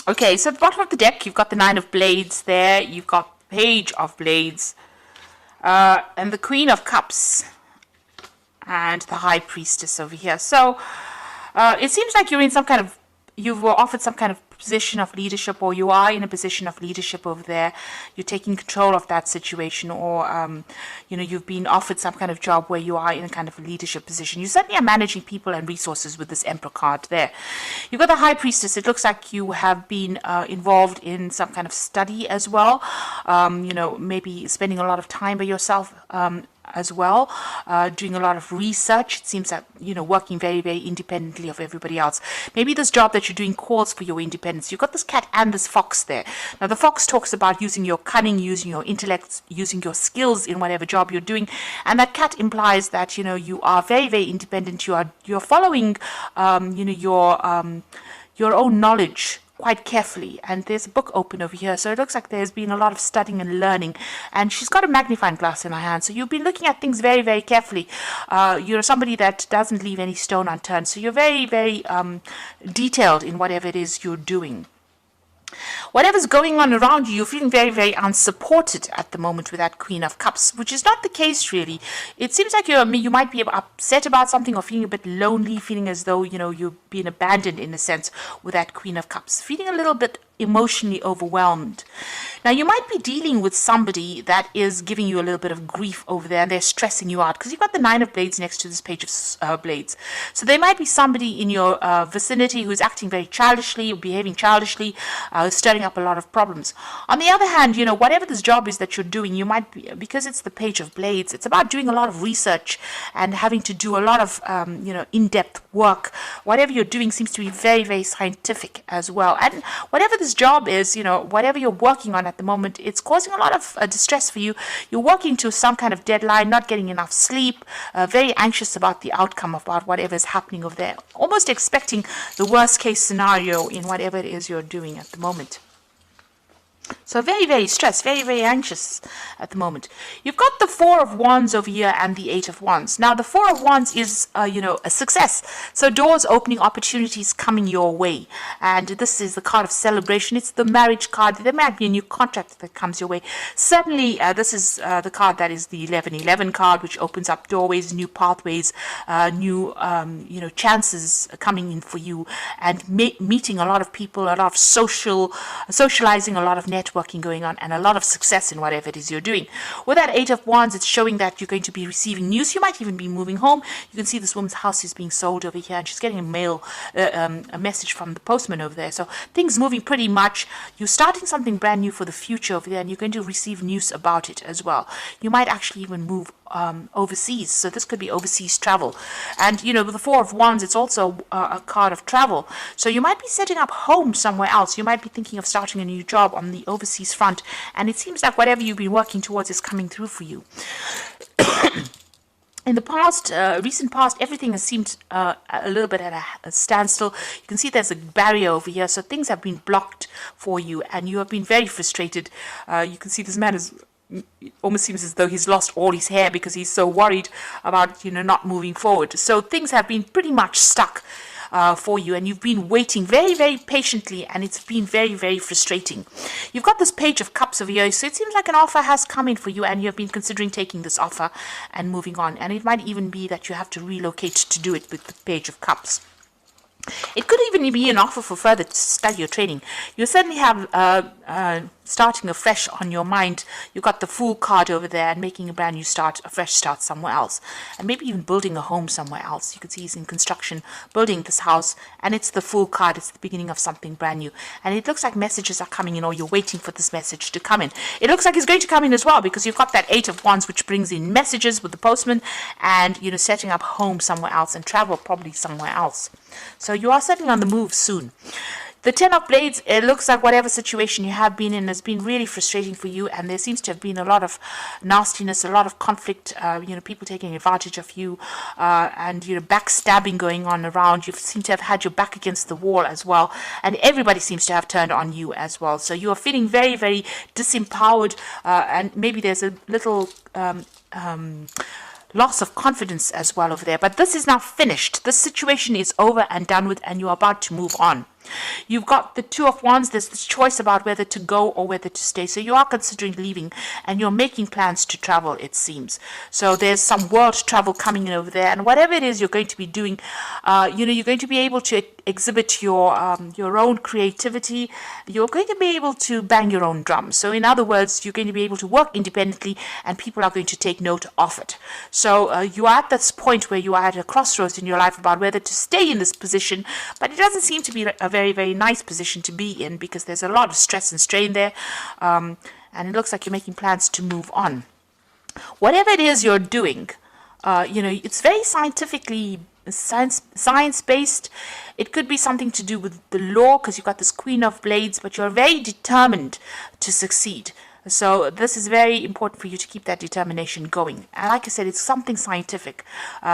Okay, so at the bottom of the deck, you've got the Nine of Blades there. You've got Page of Blades. And the Queen of Cups. And the High Priestess over here. So it seems like you're in some kind of, you were offered some kind of position of leadership, or you are in a position of leadership over there. You're taking control of that situation, or you've been offered some kind of job where you are in a kind of leadership position. You certainly are managing people and resources with this Emperor card there. You've got the High Priestess. It looks like you have been involved in some kind of study as well. Maybe spending a lot of time by yourself as well, doing a lot of research. It seems that, working very, very independently of everybody else. Maybe this job that you're doing calls for your independence. You've got this cat and this fox there. Now, the fox talks about using your cunning, using your intellect, using your skills in whatever job you're doing. And that cat implies that, you are very, very independent. You're following, your own knowledge quite carefully, and there's a book open over here, so it looks like there's been a lot of studying and learning, and she's got a magnifying glass in her hand, so you've been looking at things very, very carefully. You're somebody that doesn't leave any stone unturned, so you're very, very detailed in whatever it is you're doing. Whatever's going on around you, you're feeling very, very unsupported at the moment with that Queen of Cups, which is not the case really. It seems like you might be upset about something, or feeling a bit lonely, feeling as though, you've been abandoned in a sense with that Queen of Cups, feeling a little bit emotionally overwhelmed. Now, you might be dealing with somebody that is giving you a little bit of grief over there, and they're stressing you out, because you've got the Nine of Blades next to this Page of Blades. So there might be somebody in your vicinity who's acting very childishly, behaving childishly, stirring up a lot of problems. On the other hand, whatever this job is that you're doing, you might be, because it's the Page of Blades, it's about doing a lot of research and having to do a lot of, in-depth work. Whatever you're doing seems to be very, very scientific as well. And whatever this job is, whatever you're working on at the moment, it's causing a lot of distress for you. You're working to some kind of deadline, not getting enough sleep, very anxious about the outcome, about whatever is happening over there, almost expecting the worst case scenario in whatever it is you're doing at the moment. So very, very stressed, very, very anxious at the moment. You've got the Four of Wands over here and the Eight of Wands. Now, the Four of Wands is, a success. So doors opening, opportunities coming your way. And this is the card of celebration. It's the marriage card. There might be a new contract that comes your way. Certainly, this is the card that is the 1111 card, which opens up doorways, new pathways, new, chances coming in for you, and meeting a lot of people, a lot of socializing, a lot of networking going on, and a lot of success in whatever it is you're doing. With that Eight of Wands, it's showing that you're going to be receiving news. You might even be moving home. You can see this woman's house is being sold over here, and she's getting a message from the postman over there. So things moving pretty much. You're starting something brand new for the future over there, and you're going to receive news about it as well. You might actually even move overseas, so this could be overseas travel. And with the Four of Wands, it's also a card of travel, so you might be setting up home somewhere else. You might be thinking of starting a new job on the overseas front, and it seems like whatever you've been working towards is coming through for you. In the past, recent past, everything has seemed a little bit at a standstill. You can see there's a barrier over here, so things have been blocked for you, and you have been very frustrated. You can see this man is, it almost seems as though he's lost all his hair because he's so worried about, not moving forward. So things have been pretty much stuck for you, and you've been waiting very, very patiently, and it's been very, very frustrating. You've got this Page of Cups over here, so it seems like an offer has come in for you, and you've been considering taking this offer and moving on. And it might even be that you have to relocate to do it with the Page of Cups. It could even be an offer for further study or training. You certainly have starting afresh on your mind. You've got the Fool card over there, and making a brand new start, a fresh start somewhere else. And maybe even building a home somewhere else. You can see he's in construction, building this house, and it's the Fool card. It's the beginning of something brand new. And it looks like messages are coming in, or you're waiting for this message to come in. It looks like it's going to come in as well, because you've got that Eight of Wands, which brings in messages with the postman, and, setting up home somewhere else, and travel probably somewhere else. So you are certainly on the move soon. The Ten of Blades, it looks like whatever situation you have been in has been really frustrating for you, and there seems to have been a lot of nastiness, a lot of conflict, people taking advantage of you, and, backstabbing going on around. You seem to have had your back against the wall as well, and everybody seems to have turned on you as well. So you are feeling very, very disempowered, and maybe there's a little loss of confidence as well over there. But this is now finished. This situation is over and done with, and you're about to move on. You've got the Two of Wands. There's this choice about whether to go or whether to stay. So you are considering leaving and you're making plans to travel, it seems. So there's some world travel coming in over there. And whatever it is you're going to be doing, you're going to be able to exhibit your own creativity. You're going to be able to bang your own drum. So in other words, you're going to be able to work independently and people are going to take note of it. So you are at this point where you are at a crossroads in your life about whether to stay in this position, but it doesn't seem to be a very, very nice position to be in because there's a lot of stress and strain there, and it looks like you're making plans to move on. Whatever it is you're doing, it's very science-based. It could be something to do with the law because you've got this Queen of Blades, but you're very determined to succeed. So this is very important for you to keep that determination going. And like I said, it's something scientific,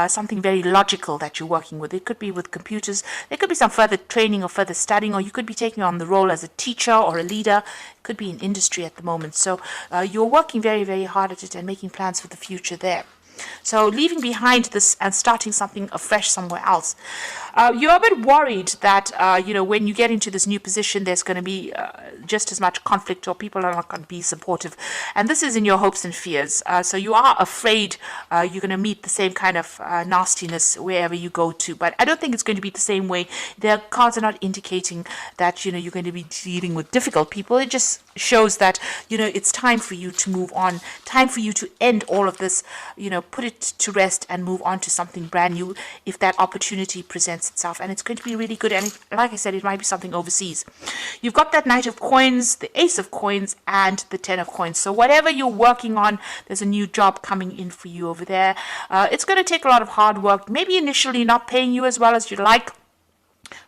something very logical that you're working with. It could be with computers. There could be some further training or further studying, or you could be taking on the role as a teacher or a leader. It could be in industry at the moment. So you're working very, very hard at it and making plans for the future there. So leaving behind this and starting something afresh somewhere else. You're a bit worried that, when you get into this new position, there's going to be just as much conflict or people are not going to be supportive. And this is in your hopes and fears. So you are afraid you're going to meet the same kind of nastiness wherever you go to. But I don't think it's going to be the same way. Their cards are not indicating that, you're going to be dealing with difficult people. It just shows that, it's time for you to move on, time for you to end all of this, put it to rest and move on to something brand new if that opportunity presents itself. And it's going to be really good. And like I said, it might be something overseas. You've got that Knight of Coins, the Ace of Coins, and the Ten of Coins. So whatever you're working on, there's a new job coming in for you over there. It's going to take a lot of hard work, maybe initially not paying you as well as you'd like,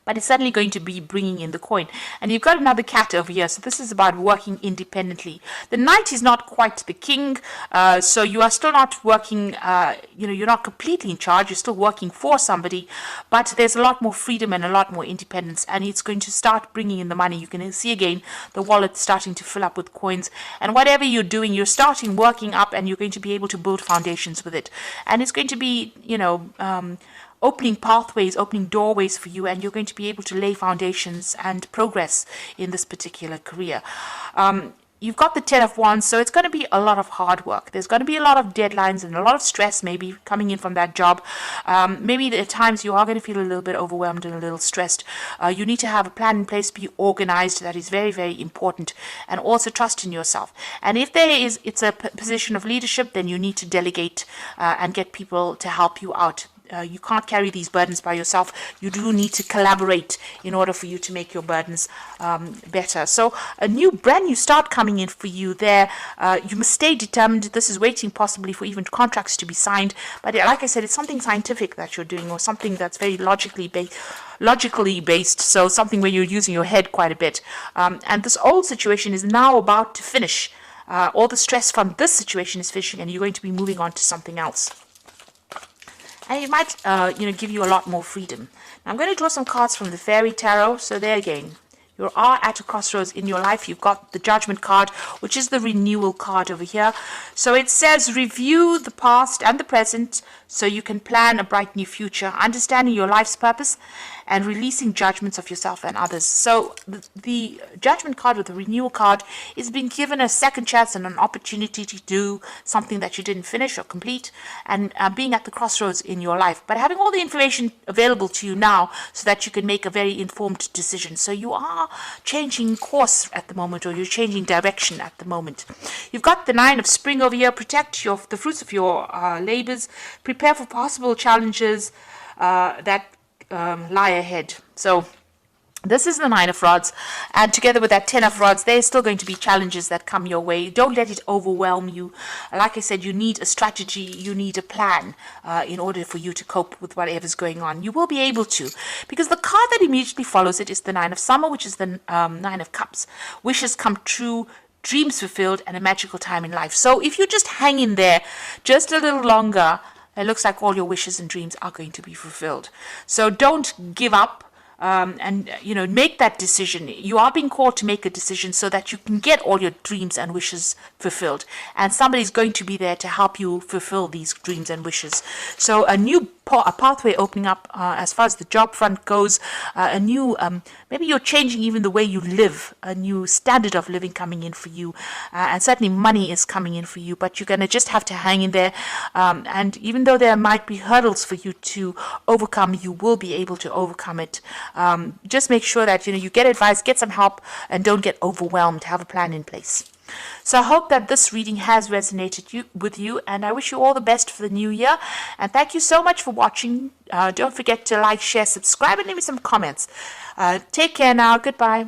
but it's certainly going to be bringing in the coin. And you've got another cat over here. So this is about working independently. The knight is not quite the king. So you are still not working, you're not completely in charge. You're still working for somebody. But there's a lot more freedom and a lot more independence. And it's going to start bringing in the money. You can see again the wallet starting to fill up with coins. And whatever you're doing, you're starting working up and you're going to be able to build foundations with it. And it's going to be, opening pathways, opening doorways for you, and you're going to be able to lay foundations and progress in this particular career. You've got the Ten of Wands, so it's going to be a lot of hard work. There's going to be a lot of deadlines and a lot of stress maybe coming in from that job. Maybe at times you are going to feel a little bit overwhelmed and a little stressed. You need to have a plan in place, be organized. That is very, very important. And also trust in yourself. And if it's a position of leadership, then you need to delegate and get people to help you out. You can't carry these burdens by yourself. You do need to collaborate in order for you to make your burdens better. So a brand new start coming in for you there. You must stay determined. This is waiting possibly for even contracts to be signed. But like I said, it's something scientific that you're doing or something that's very logically based. So something where you're using your head quite a bit. And this old situation is now about to finish. All the stress from this situation is finishing and you're going to be moving on to something else. And it might, give you a lot more freedom. Now I'm going to draw some cards from the Fairy Tarot. So there again, you are at a crossroads in your life. You've got the Judgment card, which is the renewal card over here. So it says, review the past and the present so you can plan a bright new future, understanding your life's purpose and releasing judgments of yourself and others. So the Judgment card or the renewal card is being given a second chance and an opportunity to do something that you didn't finish or complete, and being at the crossroads in your life, but having all the information available to you now so that you can make a very informed decision. So you are changing course at the moment, or you're changing direction at the moment. You've got the Nine of Spring over here. Protect the fruits of your labors. Prepare for possible challenges that lie ahead. So this is the Nine of Rods, and together with that Ten of Rods, there's still going to be challenges that come your way. Don't let it overwhelm you. Like I said, you need a strategy, you need a plan in order for you to cope with whatever's going on. You will be able to, because the card that immediately follows it is the Nine of Summer, which is the Nine of Cups. Wishes come true, dreams fulfilled, and a magical time in life. So if you just hang in there just a little longer, it looks like all your wishes and dreams are going to be fulfilled. So don't give up. Make that decision. You are being called to make a decision so that you can get all your dreams and wishes fulfilled. And somebody's going to be there to help you fulfill these dreams and wishes. So a new a pathway opening up as far as the job front goes, a new, maybe you're changing even the way you live, a new standard of living coming in for you, and certainly money is coming in for you, but you're going to just have to hang in there, and even though there might be hurdles for you to overcome, you will be able to overcome it. Just make sure that you get advice, get some help, and don't get overwhelmed. Have a plan in place. So I hope that this reading has resonated with you, and I wish you all the best for the new year. And thank you so much for watching. Don't forget to like, share, subscribe, and leave me some comments. Take care now. Goodbye.